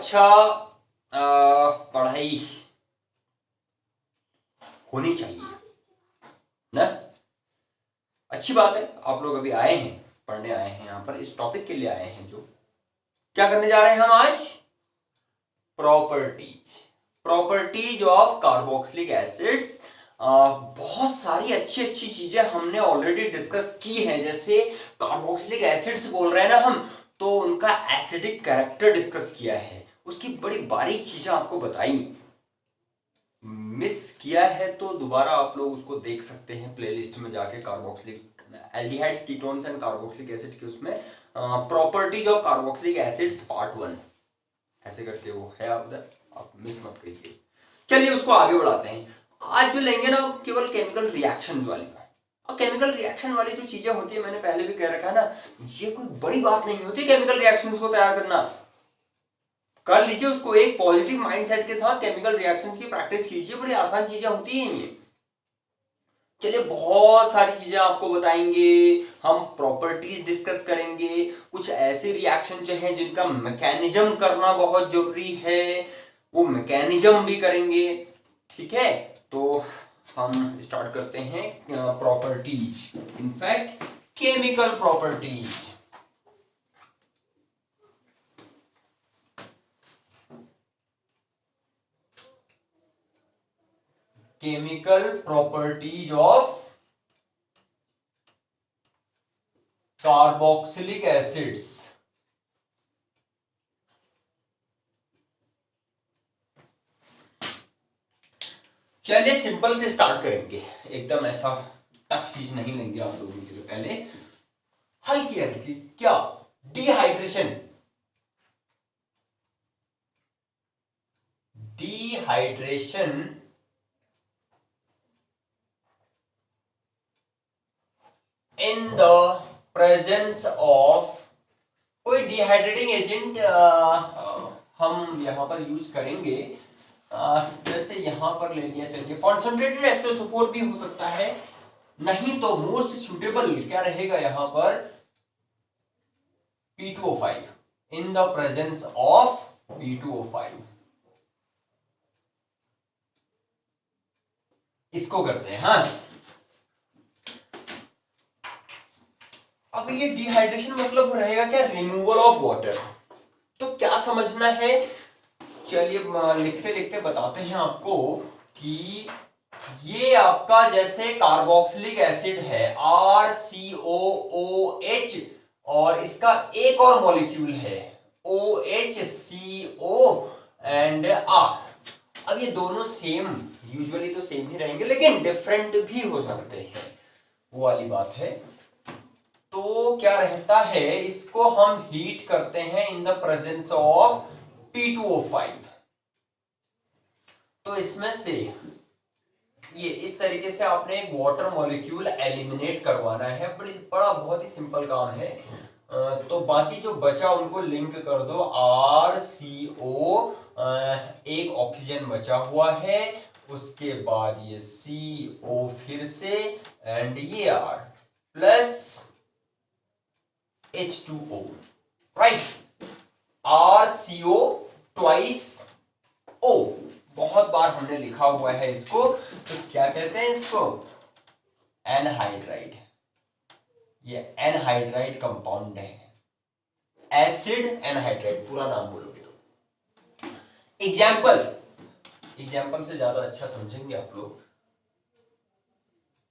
अच्छा पढ़ाई होनी चाहिए ना। अच्छी बात है, आप लोग अभी आए हैं, पढ़ने आए हैं, यहाँ पर इस टॉपिक के लिए आए हैं। जो क्या करने जा रहे हैं हम आज? Properties. Properties of carboxylic acids. बहुत सारी अच्छी अच्छी चीजें हमने ऑलरेडी डिस्कस की हैं। जैसे कार्बोक्सिलिक एसिड्स बोल रहे हैं ना हम, तो उनका एसिडिक कैरेक्टर डिस्कस किया है, उसकी बड़ी बारीक चीजें आपको बताई। मिस किया है तो दोबारा आप लोग उसको देख सकते हैं प्लेलिस्ट में जाके, carboxylic aldehydes, ketones and carboxylic acid के उसमें properties of carboxylic acids part 1 ऐसे करके वो है उधर, आप मिस मत करिए। चलिए उसको आगे बढ़ाते हैं। आज जो लेंगे ना केवल केमिकल रिएक्शन वाली, और केमिकल रिएक्शन वाली जो चीजें होती है, मैंने पहले भी कह रखा है ना, ये कोई बड़ी बात नहीं होती केमिकल रिएक्शंस को तैयार करना। कर लीजिए उसको, एक पॉजिटिव माइंडसेट के साथ केमिकल रिएक्शंस की प्रैक्टिस कीजिए, बड़ी आसान चीजें होती हैं ये। चलिए बहुत सारी चीजें आपको बताएंगे, हम प्रॉपर्टीज डिस्कस करेंगे, कुछ ऐसे रिएक्शन जो हैं जिनका मैकेनिज्म करना बहुत जरूरी है, वो मैकेनिज्म भी करेंगे। ठीक है, तो हम स्टार्ट करते हैं properties, in fact chemical properties. Chemical properties of carboxylic acids. चलिए सिंपल से स्टार्ट करेंगे, एकदम ऐसा टफ चीज नहीं लेंगे आप लोगों के लिए। पहले हल्की हल्की, क्या dehydration, dehydration in the presence of कोई डिहाइड्रेटिंग एजेंट हम यहां पर यूज करेंगे। जैसे यहां पर ले लिया, चलिए कॉन्सेंट्रेटेड एस्ट्रोसोपोर भी हो सकता है, नहीं तो मोस्ट सुटेबल क्या रहेगा यहां पर, P2O5 in the presence of P2O5। इसको करते हैं। हाँ, अब ये डिहाइड्रेशन मतलब रहेगा क्या, रिमूवल ऑफ वाटर। तो क्या समझना है, चलिए लिखते लिखते बताते हैं आपको कि ये आपका जैसे कार्बोक्सिलिक एसिड है RCOOH, और इसका एक और मॉलिक्यूल है OHCO एंड R। अब ये दोनों सेम, यूजुअली तो सेम ही रहेंगे, लेकिन डिफरेंट भी हो सकते हैं, वो वाली बात है। तो क्या रहता है, इसको हम हीट करते हैं in the presence of P2O5। तो इसमें से ये इस तरीके से आपने एक वाटर मॉलिक्यूल एलिमिनेट करवाना है, बड़ा बहुत ही सिंपल काम है। तो बाकी जो बचा उनको लिंक कर दो, RCO, एक ऑक्सीजन बचा हुआ है, उसके बाद ये CO फिर से, एंड ये R plus H2O, right. RCO twice O, बहुत बार हमने लिखा हुआ है इसको, तो क्या कहते हैं इसको, एनहाइड्राइड। ये एनहाइड्राइड कंपाउंड है, एसिड एनहाइड्राइड, पूरा नाम बोलोगे तो। एग्जाम्पल, एग्जाम्पल से ज्यादा अच्छा समझेंगे आप लोग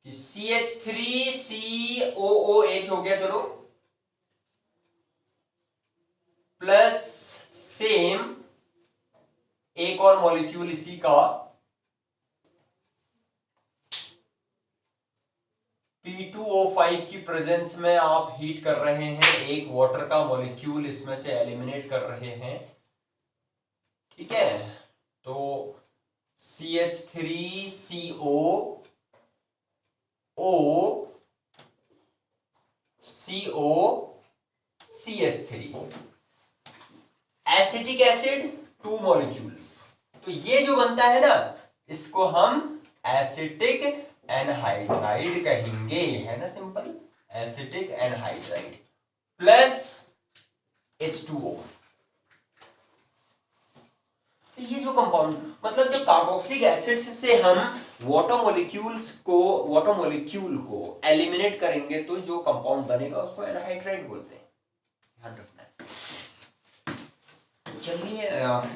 कि CH3COOH हो गया, चलो, प्लस सेम एक और मॉलिक्यूल इसी का P2O5 की प्रेजेंस में आप हीट कर रहे हैं, एक वाटर का मॉलिक्यूल इसमें से एलिमिनेट कर रहे हैं। ठीक है, तो CH3COOCH3 एसिटिक एसिड, 2 मॉलिक्यूल्स। तो ये जो बनता है ना, इसको हम एसिटिक एनहाइड्राइड कहेंगे, है ना, simple, acetic anhydride plus H2O। तो ये जो कंपाउंड मतलब जो कार्बोक्सिलिक एसिड्स से हम वाटर मॉलिक्यूल को एलिमिनेट करेंगे तो जो कंपाउंड बनेगा उसको एनहाइड्राइड बोलते हैं, ध्यान रखना है। चलिए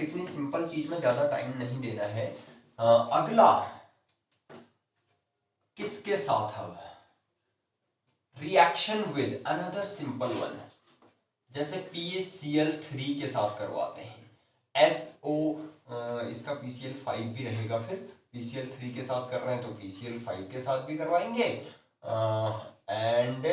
इतनी सिंपल चीज में ज्यादा टाइम नहीं देना है। अगला किसके साथ अब reaction with another simple one, जैसे PaCl3 के साथ करवाते हैं। SO इसका PCl5 भी रहेगा, फिर PCl3 के साथ कर रहे हैं तो PCl5 के साथ भी करवाएंगे and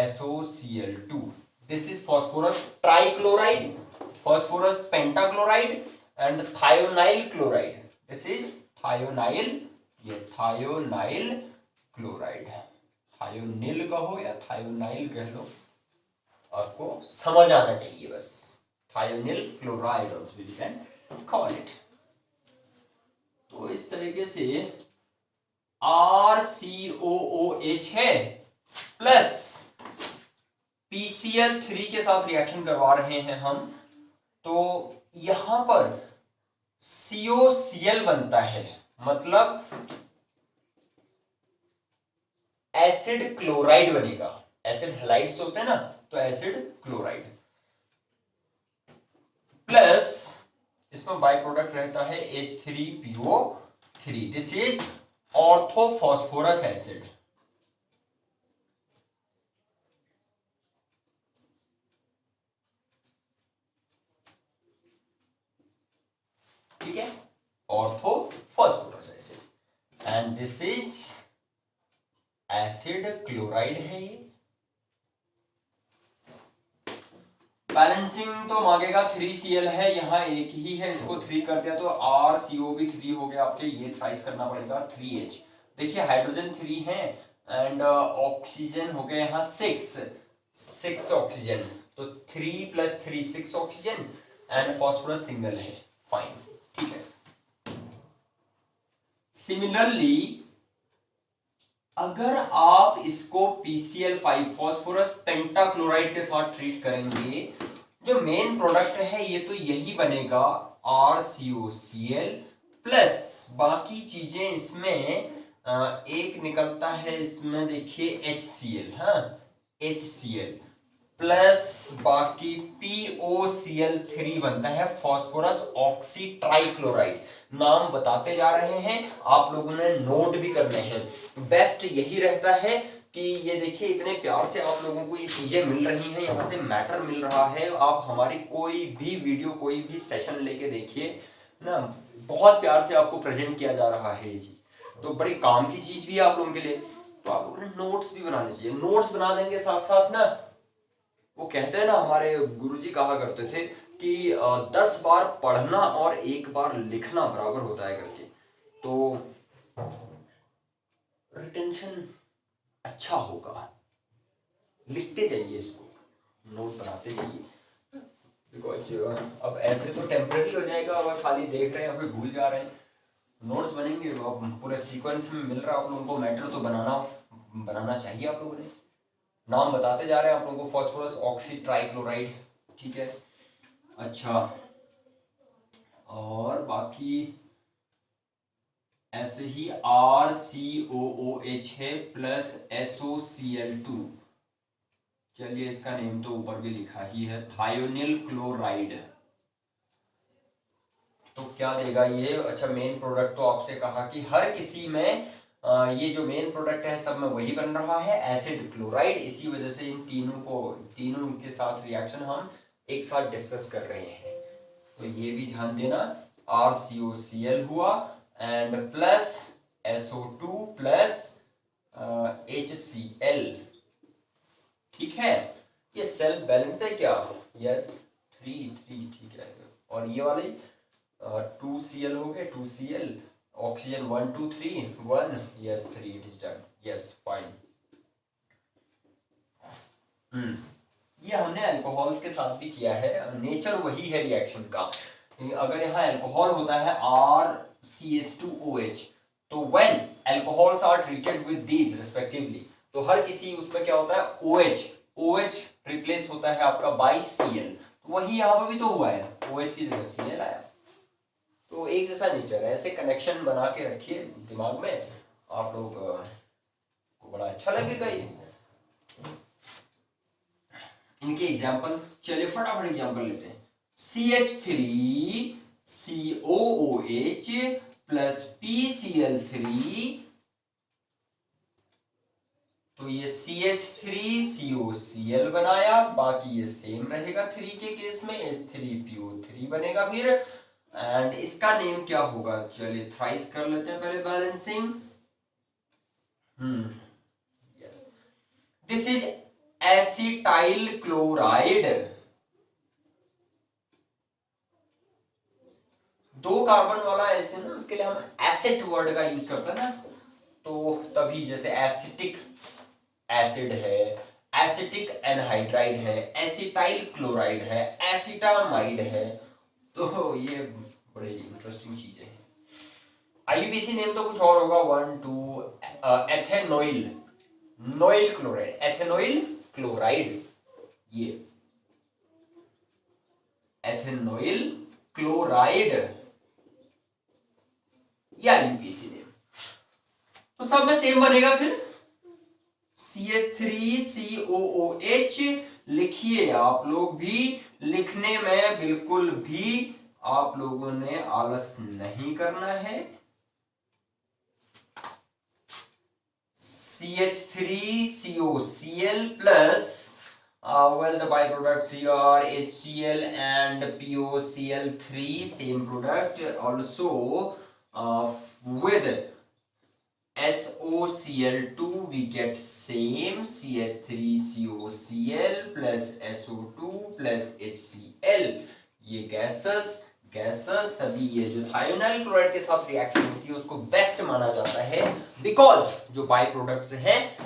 SOCl2। This is phosphorus trichloride, phosphorus pentachloride and thionyl chloride. This is thionyl, ये थायोनाइल क्लोराइड, थायोनिल कहो या थायोनाइल कह लो, आपको समझ आना चाहिए बस। Thionyl chloride also you can call it. तो इस तरीके से RCOOH है प्लस PCl3 के साथ रिएक्शन करवा रहे हैं हम, तो यहां पर COCl बनता है, मतलब एसिड क्लोराइड बनेगा। एसिड हैलाइड्स होते हैं ना, तो एसिड क्लोराइड प्लस इसमें बाय प्रोडक्ट रहता है H3PO3। This is orthophosphorous acid. ठीक है, orthophosphorous acid and this is acid chloride है। ये बैलेंसिंग तो मांगेगा, 3Cl है, यहाँ एक ही है, इसको 3 कर दिया तो RCO भी 3 हो गया आपके, ये थ्राइस करना पड़ेगा 3H। देखिए हाइड्रोजन 3 है एंड ऑक्सीजन हो गया यहाँ 6 ऑक्सीजन, तो 3 + 3 6 ऑक्सीजन एंड फॉस्फोरस सिंगल है, फाइन, ठीक है। सिमिलरली अगर आप इसको PCl5 फॉस्फोरस पेंटाक्लोराइड के साथ ट्रीट करेंगे, जो मेन प्रोडक्ट है ये तो यही बनेगा RCOCl प्लस बाकी चीजें इसमें एक निकलता है इसमें, देखिए HCl, हाँ HCl प्लस बाकी POCl3 बनता है फॉस्फोरस ऑक्सी ट्राइक्लोराइड। नाम बताते जा रहे हैं, आप लोगों ने नोट भी करने हैं। बेस्ट यही रहता है कि ये देखिए इतने प्यार से आप लोगों को ये चीजें मिल रही हैं, यहाँ से मैटर मिल रहा है। आप हमारी कोई भी वीडियो कोई भी सेशन लेके देखिए ना, बहुत प्यार से आपको प्रेजेंट किया जा रहा है ये चीज, तो बड़ी काम की चीज भी है आप लोगों के लिए। तो आप लोगों ने नोट्स भी बनाने चाहिए, नोट्स बना देंगे साथ साथ ना। वो कहते हैं ना, हमारे गुरुजी कहा करते थे कि 10 बार पढ़ना और 1 बार लिखना बराबर होता है करके। तो रिटेंशन अच्छा होगा, लिखते जाइए इसको, नोट बनाते जाइए, बिकॉज अब ऐसे तो टेम्परेरी हो जाएगा, अगर खाली देख रहे हैं फिर भूल जा रहे हैं। नोट्स बनेंगे, अब पूरे सीक्वेंस में मिल रहा है आप लोगों को मैटर, तो बनाना चाहिए आप लोगों ने। नाम बताते जा रहे हैं आप लोगों को, फॉस्फोरस ऑक्सी ट्राइक्लोराइड, ठीक है। अच्छा, और बाकी ऐसे ही RCOOH है प्लस SOCl2। चलिए इसका नेम तो ऊपर भी लिखा ही है, थायोनिल क्लोराइड। तो क्या देगा ये? अच्छा, मेन प्रोडक्ट तो आपसे कहा कि हर किसी में ये जो मेन प्रोडक्ट है सब में वही बन रहा है, एसिड क्लोराइड। इसी वजह से इन तीनों के साथ रिएक्शन हम एक साथ डिस्कस कर रहे हैं, तो ये भी ध्यान देना। RCOCl हुआ and plus SO2 plus HCl, ठीक है। ये सेल्फ बैलेंस है क्या? यस, 3 ठीक है। और ये वाली 2Cl हो गए, 2Cl, oxygen 1 2 3 1, yes 3, it is done, yes fine. ये हमने अल्कोहल्स के साथ भी किया है, नेचर वही है रिएक्शन का। अगर यहाँ अल्कोहल होता है RCH2OH, तो when alcohols are treated with these respectively, तो हर किसी उसमें क्या होता है OH रिप्लेस होता है आपका बाय Cl। तो वही यहाँ पर भी तो हुआ है, OH की जगह Cl आया। तो एक जैसा नेचर है, ऐसे कनेक्शन बना के रखिए दिमाग में, आप लोग को बड़ा अच्छा लगेगा ये। इनके एग्जाम्पल, चलिए फटाफट एग्जाम्पल लेते हैं। CH3COOH प्लस PCl3, तो ये CH3COCl बनाया, बाकी ये सेम रहेगा 3 के केस में, H3PO3 बनेगा फिर। एंड इसका नेम क्या होगा, चलिए थ्राइस कर लेते हैं पहले balancing. Yes, this is acetyl chloride. 2 carbon वाला ऐसे ना, उसके लिए हम एसिड वर्ड का यूज करते हैं ना, तो तभी जैसे एसिटिक एसिड है, एसिटिक एनहाइड्राइड है, एसिटाइल क्लोराइड है, एसिटामाइड है, तो ये बड़े इंटरेस्टिंग चीजें हैं। आईयूपीएसी नेम तो कुछ और होगा, 1 2 एथेनॉइल नोइल क्लोराइड, एथेनॉइल क्लोराइड, ये एथेनॉइल क्लोराइड या यूपीएसी नेम, तो सब में सेम बनेगा फिर CH3COOH। लिखिए आप लोग भी, लिखने में बिल्कुल भी आप लोगों ने आलस नहीं करना है। CH3COCl plus well the byproducts here are HCl and POCl3, same product, also with SOCl2 we get same CH3COCl plus SO2 plus HCl, ये गैसेस तभी ये जो थायोनाइल क्लोराइड के साथ रिएक्शन होती है उसको बेस्ट माना जाता है, बिकॉज जो बाय प्रोडक्ट्स हैं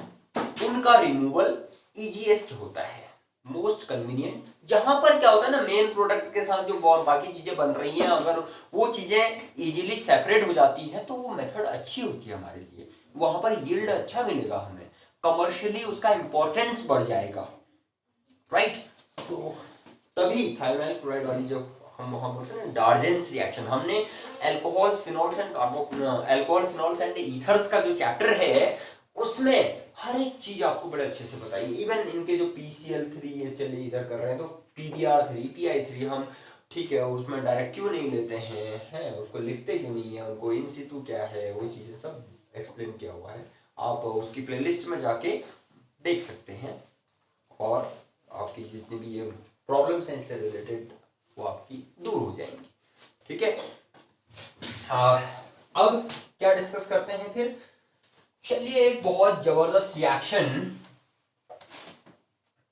उनका रिमूवल इजीएस्ट होता है, मोस्ट कन्वीनियंट। जहां पर क्या होता है ना, मेन प्रोडक्ट के साथ जो बाकी चीजें बन रही हैं, अगर वो चीजें इजीली सेपरेट हो जाती हैं तो वो मेथड अच्छी होती है हमारे लिए, वहां पर यील्ड अच्छा मिलेगा हमें, कमर्शियली उसका इंपॉर्टेंस बढ़ जाएगा, राइट। तो तभी थायोनाइल क्लोराइड वाली जो हम बोलते हैं डार्जेंस रिएक्शन, हमने अल्कोहल फिनॉल्स एंड ईथर्स का जो चैप्टर है उसमें हर एक चीज आपको बड़े अच्छे से बताइए। इवन इनके जो PCl3 ये चलिए इधर कर रहे हैं, तो PBr3 PI3 हम ठीक है उसमें डायरेक्ट क्यों नहीं लेते हैं, उसको लिखते क्यों नहीं है, उनको इन सितु क्या है, वो चीजें सब एक्सप्लेन किया हुआ है, आप उसकी प्लेलिस्ट में जाके देख सकते हैं, और आपकी जितनी भी ये प्रॉब्लम्स हैं इससे रिलेटेड वो आपकी दूर हो जाएंगी, ठीक है। अब क्या डिस्कस करते हैं फिर, चलिए एक बहुत जबरदस्त रिएक्शन,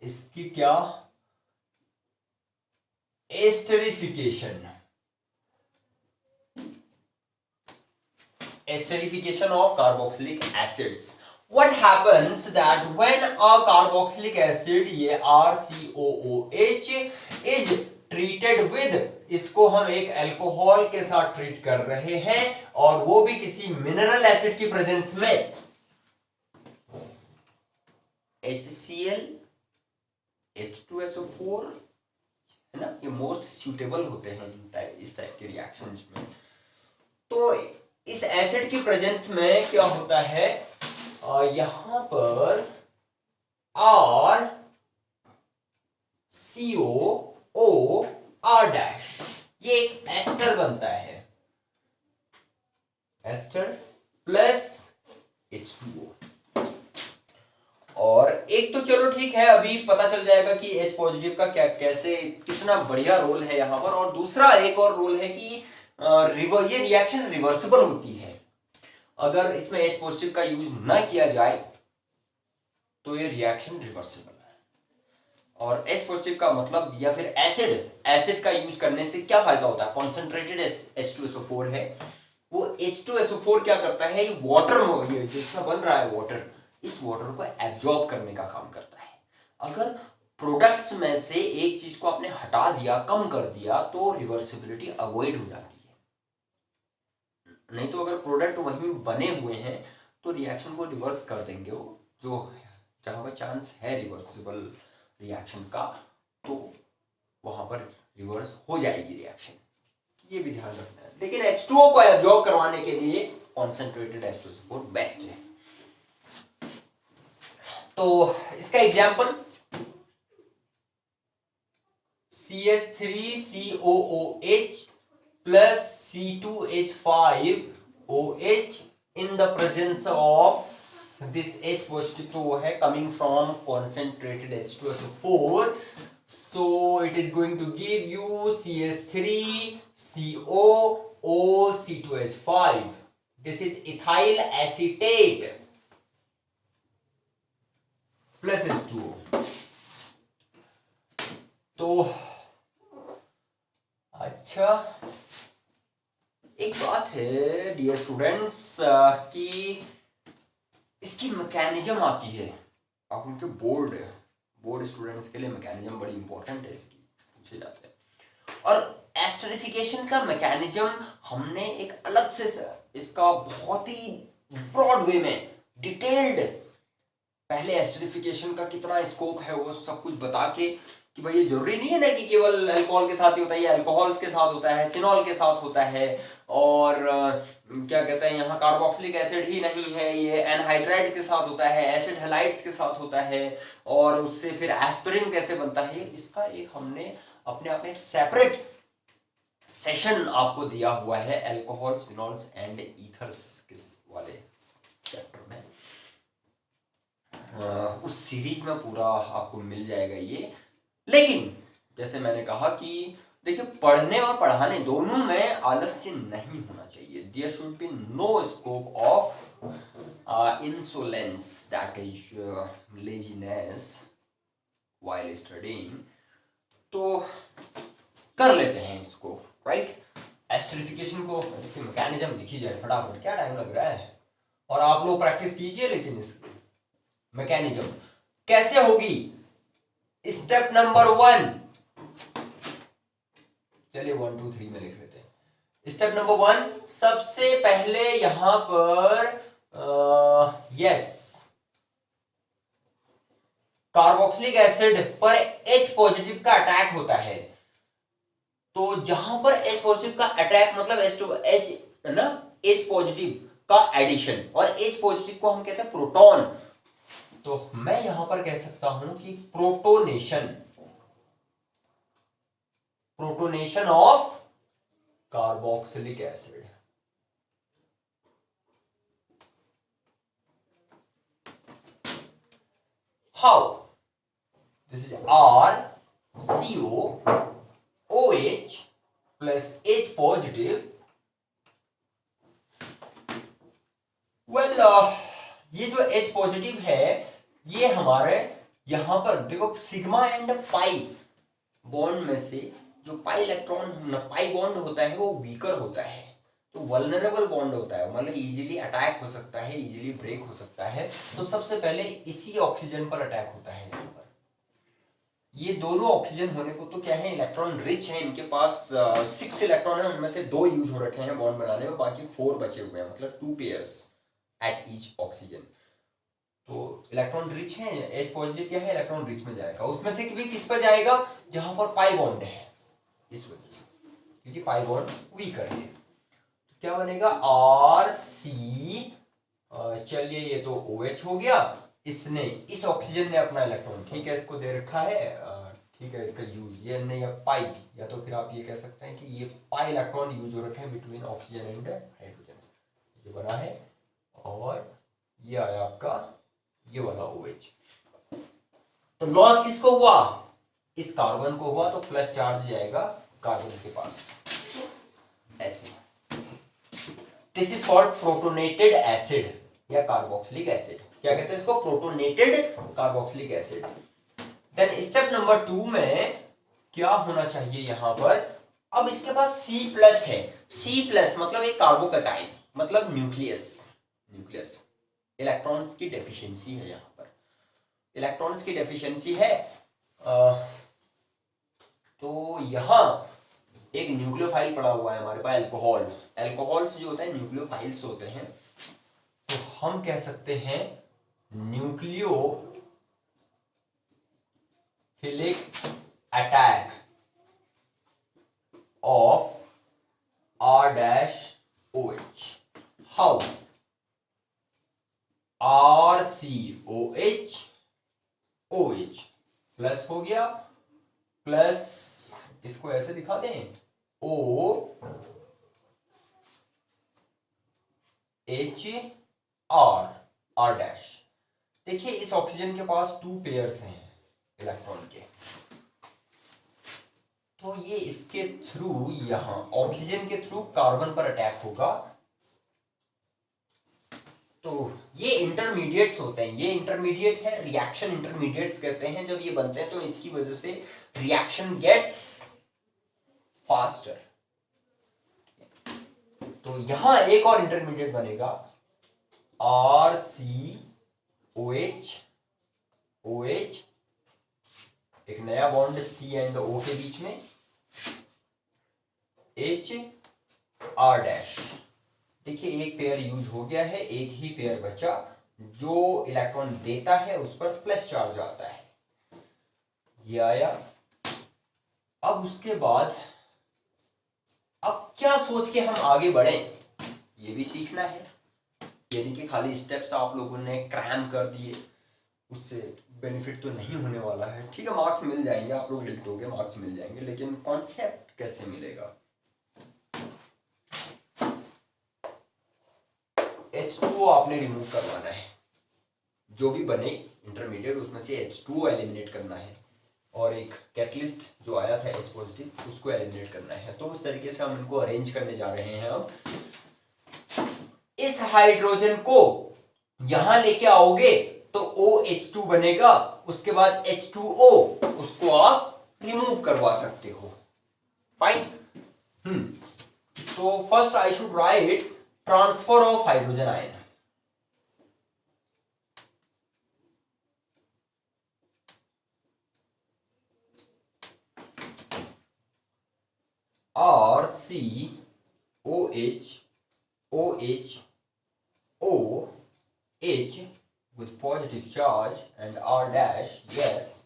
इसकी क्या, esterification of carboxylic acids. What happens that when a carboxylic acid, ये RCOOH is treated with, इसको हम एक अल्कोहल के साथ ट्रीट कर रहे हैं और वो भी किसी मिनरल एसिड की प्रेजेंस में, HCl H2SO4 है ना, ये मोस्ट सूटेबल होते हैं इस टाइप के रिएक्शंस में। तो इस एसिड की प्रेजेंस में क्या होता है, यहां पर R COO R डैश, ये एक एस्टर बनता है, एस्टर प्लस H2O। और एक तो चलो ठीक है, अभी पता चल जाएगा कि H पॉजिटिव का क्या कैसे कितना बढ़िया रोल है यहां पर, और दूसरा एक और रोल है कि ये रिएक्शन रिवर्सिबल होती है, अगर इसमें H पॉजिटिव का यूज ना किया जाए तो ये रिएक्शन रिवर्सिबल है। और H पॉजिटिव का मतलब, या फिर एसिड का यूज करने से क्या फायदा होता है, कॉन्सेंट्रेटेड H2SO4 है, वो H2SO4 क्या करता है, वाटर जिसमें बन रहा है वाटर, इस वाटर को एब्जॉर्ब करने का काम करता है। अगर प्रोडक्ट्स में से एक चीज को आपने हटा दिया, कम कर दिया, तो रिवर्सिबिलिटी अवॉइड हो जाती है। नहीं तो अगर प्रोडक्ट वहीं बने हुए हैं तो रिएक्शन को रिवर्स कर देंगे, वो जो जहां पर चांस है रिवर्सिबल रिएक्शन का, तो वहां पर रिवर्स हो जाएगी रिएक्शन। ये भी ध्यान रखना है। लेकिन H2O को एब्जॉर्ब करवाने के लिए कॉन्सेंट्रेटेड H2O सपोर्ट बेस्ट है। तो इसका example CH3COOH plus C2H5OH in the presence of this H positive, तो वो है coming from concentrated H2SO4, so it is going to give you CH3COOC2H5. This is ethyl acetate plus H2O. तो अच्छा, एक बात है डियर स्टूडेंट्स कि इसकी मैकेनिज्म आती है, आप उनके बोर्ड स्टूडेंट्स के लिए मैकेनिज्म बड़ी इंपॉर्टेंट है, इसकी पूछे जाते हैं। और एस्टरिफिकेशन का मैकेनिज्म हमने एक अलग से इसका बहुत ही ब्रॉड वे में डिटेल्ड पहले एस्टरिफिकेशन का कितना स्कोप है वो सब कुछ बता के कि भाई ये जरूरी नहीं है ना कि केवल अल्कोहल के साथ ही होता है, ये अल्कोहल्स के साथ होता है, फिनॉल के साथ होता है, और क्या कहते हैं यहाँ कार्बोक्सिलिक एसिड ही नहीं है, ये एनहाइड्राइड्स के साथ होता है, एसिड हैलाइड्स के साथ होता है, और उससे फिर एस्पिरिन कैसे बनता है, इसका एक हमने अपने आप में एक सेपरेट सेशन आपको दिया हुआ है अल्कोहल्स, फिनॉल्स एंड ईथर्स वाले चैप्टर में। उस सीरीज में पूरा आपको मिल जाएगा ये। लेकिन जैसे मैंने कहा कि देखिए, पढ़ने और पढ़ाने दोनों में आलस्य नहीं होना चाहिए। There should be no scope of insolence, that is laziness while studying. तो कर लेते हैं इसको, राइट। एस्टरिफिकेशन को, इसकी मैकेनिज्म लिखी जाए फटाफट, क्या टाइम लग रहा है, और आप लोग प्रैक्टिस कीजिए। लेकिन इसकी मैकेनिज्म कैसे होगी, स्टेप नंबर 1, चलिए 1 2 3 में लिख लेते हैं। स्टेप नंबर 1, सबसे पहले यहां पर यस, कार्बोक्सिलिक एसिड पर H पॉजिटिव का अटैक होता है। तो जहां पर H पॉजिटिव का अटैक मतलब H ना, H पॉजिटिव का एडिशन, और H पॉजिटिव को हम कहते हैं प्रोटॉन। तो मैं यहां पर कह सकता हूं कि protonation of carboxylic acid. How, this is RCOOH plus H positive. Well, ये जो H पॉजिटिव है, ये हमारे यहां पर देखो सिग्मा एंड पाई बॉन्ड में से जो पाई इलेक्ट्रॉन पाई बॉन्ड होता है वो वीकर होता है, तो वल्नरेबल बॉन्ड होता है, मतलब इजीली अटैक हो सकता है, इजीली ब्रेक हो सकता है। तो सबसे पहले इसी ऑक्सीजन पर अटैक होता है। यहाँ पर ये दोनों ऑक्सीजन होने को तो क्या है, इलेक्ट्रॉन रिच है, इनके पास 6 इलेक्ट्रॉन है, उनमें से 2 यूज हो रखे हैं बॉन्ड बनाने में, बाकी 4 बचे हुए हैं, मतलब 2 पेयर्स एट ईच ऑक्सीजन। तो इलेक्ट्रॉन रिच है, H पॉजिटिव क्या है, इलेक्ट्रॉन रिच में जाएगा, उसमें से भी किस पर जाएगा, जहां पर पाई बॉन्ड है, इस वजह से, क्योंकि पाई बॉन्ड वीकर है। तो क्या बनेगा, RC, चलिए ये तो OH हो गया, इसने, इस ऑक्सीजन ने अपना इलेक्ट्रॉन, ठीक है, इसको दे रखा है, ठीक है, इसका यूज ये नहीं, पाई, या तो फिर आप ये कह सकते हैं कि ये पाई इलेक्ट्रॉन यूज हो रखे हैं बिटवीन ऑक्सीजन एंड हाइड्रोजन, ये बना है, और ये आया आपका ये वाला OH। तो लॉस किसको हुआ, इस कार्बन को हुआ, तो प्लस चार्ज जाएगा कार्बन के पास, ऐसे। This is called protonated acid या कार्बोक्सिलिक एसिड। क्या कहते हैं इसको, protonated carboxylic acid. Then step number 2 में क्या होना चाहिए यहां पर, अब इसके पास C+ है, C+ मतलब एक कार्बोकैटायन, मतलब न्यूक्लियस, इलेक्ट्रॉन्स की डेफिशिएंसी है, यहां पर इलेक्ट्रॉन्स की डेफिशिएंसी है। तो यहां एक न्यूक्लियोफाइल पड़ा हुआ है हमारे पास, अल्कोहल्स जो होते हैं न्यूक्लियोफाइल्स होते हैं, तो हम कह सकते हैं nucleophilic attack of R dash OH. How? RCOH OH plus हो गया, प्लस इसको ऐसे दिखा दें OHR डैश। देखिए इस ऑक्सीजन के पास 2 पेयर्स हैं इलेक्ट्रॉन के, तो ये इसके थ्रू यहां ऑक्सीजन के थ्रू कार्बन पर अटैक होगा। तो ये इंटरमीडिएट्स होते हैं, ये इंटरमीडिएट है, रिएक्शन इंटरमीडिएट्स कहते हैं। जब ये बनते हैं तो इसकी वजह से रिएक्शन गेट्स फास्टर। तो यहां एक और इंटरमीडिएट बनेगा RCOH OH, एक नया बॉन्ड C एंड O के बीच में, HR डैश। देखिए एक पेयर यूज हो गया है, एक ही पेयर बचा, जो इलेक्ट्रॉन देता है उस पर प्लस चार्ज आता है, ये आया। अब उसके बाद अब क्या सोच के हम आगे बढ़े, ये भी सीखना है। यानी कि खाली स्टेप्स आप लोगों ने क्रैम कर दिए, उससे बेनिफिट तो नहीं होने वाला है। ठीक है, मार्क्स मिल जाएंगे, आप लोग लिख दोगे, मार्क्स मिल जाएंगे, लेकिन कॉन्सेप्ट कैसे मिलेगा। H2O आपने रिमूव करवाना है, जो भी बने इंटरमीडिएट उसमें से H2O एलिमिनेट करना है, और एक कैटलिस्ट जो आया था H पॉजिटिव उसको एलिमिनेट करना है। तो उस तरीके से हम इनको अरेंज करने जा रहे हैं। अब इस हाइड्रोजन को यहां लेके आओगे तो OH2 बनेगा, उसके बाद H2O, उसको आप रिमूव करवा सकते हो। फाइन। तो first I should write transfer of hydrogen ion. RCOH OH OH with positive charge and R dash, yes,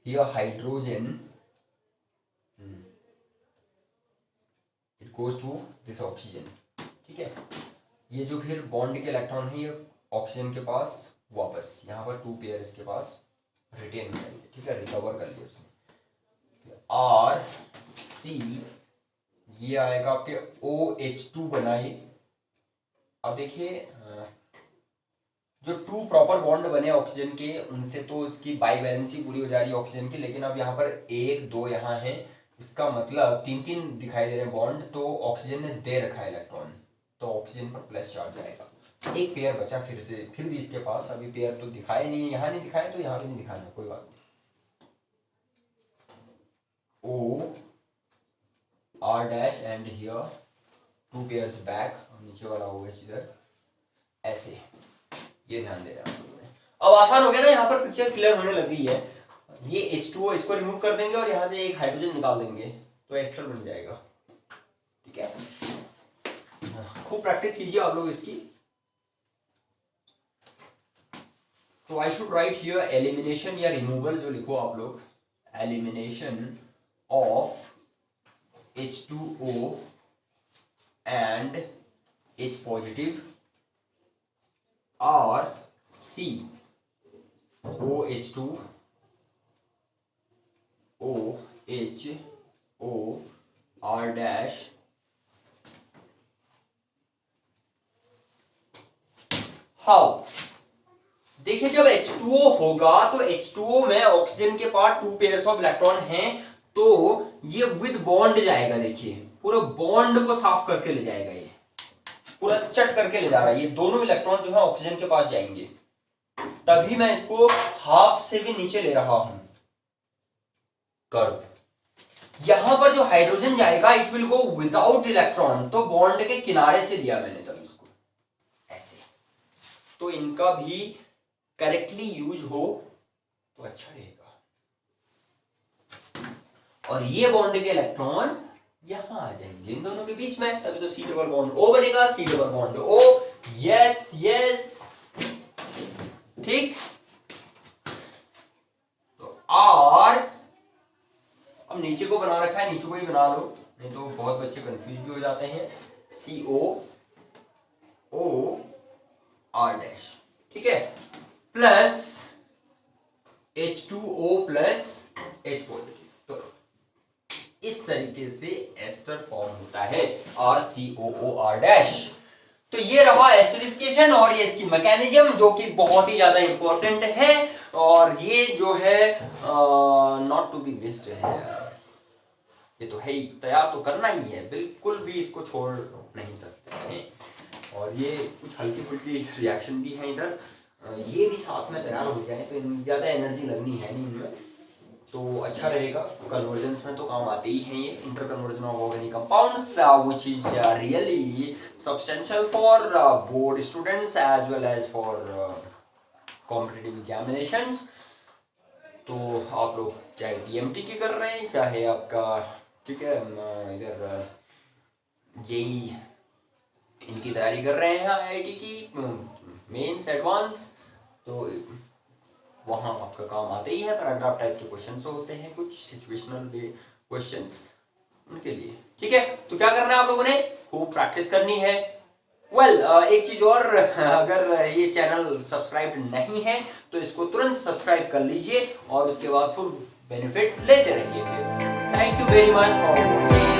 here hydrogen, it goes to this oxygen। ठीक है, ये जो फिर बॉन्ड के इलेक्ट्रॉन है ये ऑक्सीजन के पास वापस यहाँ पर 2 पेयर इसके पास रिटेन हो जाएंगे। ठीक है, रिकवर कर लिया उसने। RC, ये आएगा आपके OH2 बनाए। अब देखिए जो 2 प्रॉपर बॉन्ड बने ऑक्सीजन के, उनसे तो इसकी बाईवैलेंसी पूरी हो जा रही है ऑक्सीजन की, लेकिन अब यहाँ पर 1 2 यहाँ है, इसका मतलब 3 3 दिखाई दे रहे हैं बॉन्ड, तो ऑक्सीजन ने दे रखा है इलेक्ट्रॉन, तो ऑक्सीजन पर प्लस चार्ज आएगा। एक पेयर बचा फिर से, फिर भी इसके पास अभी पेयर तो दिखाए नहीं है, यहाँ नहीं दिखाए तो यहाँ भी नहीं दिखाना, कोई बात नहीं। OR dash and here 2 pairs back, नीचे वाला OH इधर, ऐसे, ये ध्यान दे रहा हूं। अब आसान हो गया ना, यहाँ पर पिक्चर क्लियर होने लगी है। ये H2O इसको रिमूव कर देंगे और यहाँ से एक हाइड्रोजन निकाल देंगे तो एस्टर बन जाएगा। ठीक है, खूब प्रैक्टिस कीजिए आप लोग इसकी। तो I should write here elimination या रिमूवल, जो लिखो आप लोग, elimination of H2O and H positive or COH2 OHO R dash how. देखिए जब H2O होगा तो H2O में ऑक्सीजन के पास 2 पेयर्स ऑफ इलेक्ट्रॉन हैं, तो ये विद बॉन्ड जाएगा। देखिए पूरे बॉन्ड को साफ करके ले जाएगा, ये पूरा चट करके ले जा रहा है। ये दोनों इलेक्ट्रॉन जो है ऑक्सीजन के पास जाएंगे, तभी मैं इसको हाफ से भी नीचे ले रहा हूं कर्व। यहां पर जो हाइड्रोजन जाएगा it will go without electron, तो बॉन्ड के किनारे से लिया मैंने तब इसको ऐसे। तो इनका भी करेक्टली यूज हो तो अच्छा रहेगा। और ये बॉन्ड के इलेक्ट्रॉन यहां आ जाएंगे इन दोनों के बीच में, तभी तो C डबल बॉन्ड O बनेगा, C double bond O। Yes yes, ठीक। तो R, अब नीचे को बना रखा है, नीचे को ही बना लो, नहीं तो बहुत बच्चे कंफ्यूज भी हो जाते हैं। COOR डैश, ठीक है, plus H2O plus H positive. तो इस तरीके से एस्टर फॉर्म होता है RCOOR डैश। तो ये रहा एस्टरिफिकेशन और ये इसकी मैकेनिज्म जो कि बहुत ही ज्यादा इंपॉर्टेंट है, और ये जो है नॉट टू बी मिस्ड है, ये तो है ही, तैयार तो करना ही है, बिल्कुल भी इसको छोड़ नहीं सकते हैं। और ये कुछ हल्की फुल्की रिएक्शन भी है इधर, ये भी साथ में तैयार हो जाए तो ज़्यादा एनर्जी लगनी है नहीं इनमें, तो अच्छा रहेगा। कन्वर्जन्स में तो काम आते ही हैं ये, inter conversion of organic compounds which is really substantial for board students as well as for competitive examinations. तो आप लोग चाहे पीएमटी की कर रहे हैं, चाहे आपका, ठीक है, इधर जेई इनकी तैयारी कर रहे हैं, आईआईटी की मेंस एडवांस, तो वहाँ आपका काम आते ही है। पैराग्राफ टाइप के क्वेश्चंस होते हैं, कुछ सिचुएशनल क्वेश्चंस उनके लिए, ठीक है। तो क्या करना है आप लोगों ने, खूब प्रैक्टिस करनी है। एक चीज और, अगर ये चैनल सब्सक्राइब नहीं है तो इसको तुरंत सब्सक्राइब कर लीजिए और उसके बाद फुल बेनिफिट लेते रहिए। फिर thank you very much for watching.